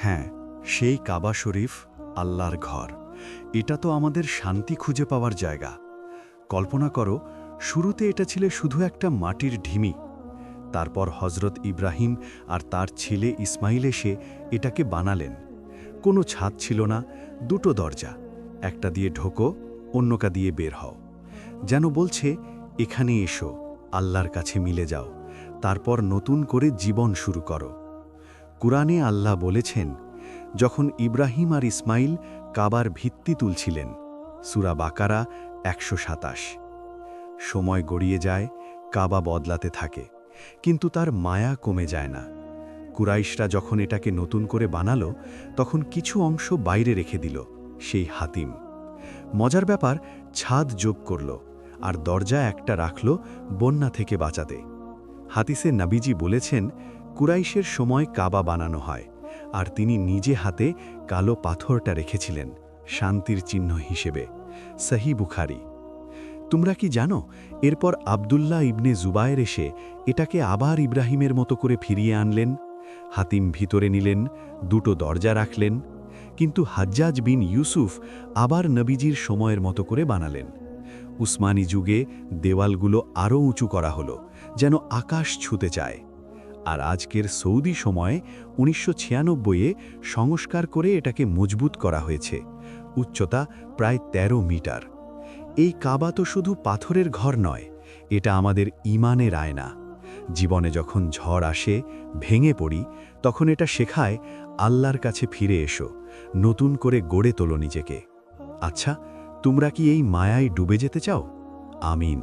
হ্যাঁ, সেই কাবা শরীফ, আল্লাহর ঘর। এটা তো আমাদের শান্তি খুঁজে পাওয়ার জায়গা। কল্পনা করো, শুরুতে এটা ছিল শুধু একটা মাটির ঢিমি। তারপর হজরত ইব্রাহিম আর তার ছেলে ইসমাইল এসে এটাকে বানালেন। কোনো ছাদ ছিল না, দুটো দরজা, একটা দিয়ে ঢোকো, অন্যটা দিয়ে বের হও। যেন বলছে, এখানে এসো, আল্লাহর কাছে মিলে যাও, তারপর নতুন করে জীবন শুরু করো। কুরআনে আল্লাহ বলেছেন, যখন ইব্রাহিম আর ইসমাইল কাবার ভিত্তি তুলছিলেন, সূরা বাকারা ১২৭। সময় গড়িয়ে যায়, কাবা বদলাতে থাকে, কিন্তু তার মায়া কমে যায় না। কুরাইশরা যখন এটাকে নতুন করে বানালো, তখন কিছু অংশ বাইরে রেখে দিল, সেই হাতিম। মজার ব্যাপার, ছাদ যোগ করল, আর দরজা একটা রাখল বন্যা থেকে বাঁচাতে। হাদিসে নবীজি বলেছেন, কুরাইশের সময় কাবা বানানো হয়, আর তিনি নিজে হাতে কালো পাথরটা রেখেছিলেন শান্তির চিহ্ন হিসেবে। সহি বুখারী। তোমরা কি জানো, এরপর আবদুল্লাহ ইবনে জুবায়ের এসে এটাকে আবার ইব্রাহিমের মতো করে ফিরিয়ে আনলেন। হাতিম ভিতরে নিলেন, দুটো দরজা রাখলেন, কিন্তু হাজ্জাজ বিন ইউসুফ আবার নবীজির সময়ের মতো করে বানালেন। উসমানী যুগে দেওয়ালগুলো আরও উঁচু করা হলো, যেন আকাশ ছুঁতে চায়। আর আজকের সৌদি সময়ে ১৯৯৬-এ সংস্কার করে এটাকে মজবুত করা হয়েছে। উচ্চতা প্রায় ১৩ মিটার। এই কাবা তো শুধু পাথরের ঘর নয়, এটা আমাদের ঈমানের আয়না। জীবনে যখন ঝড় আসে, ভেঙে পড়ি, তখন এটা শেখায়, আল্লাহর কাছে ফিরে এসো, নতুন করে গড়ে তোলো নিজেকে। আচ্ছা, তোমরা কি এই মায়ায় ডুবে যেতে চাও? আমিন।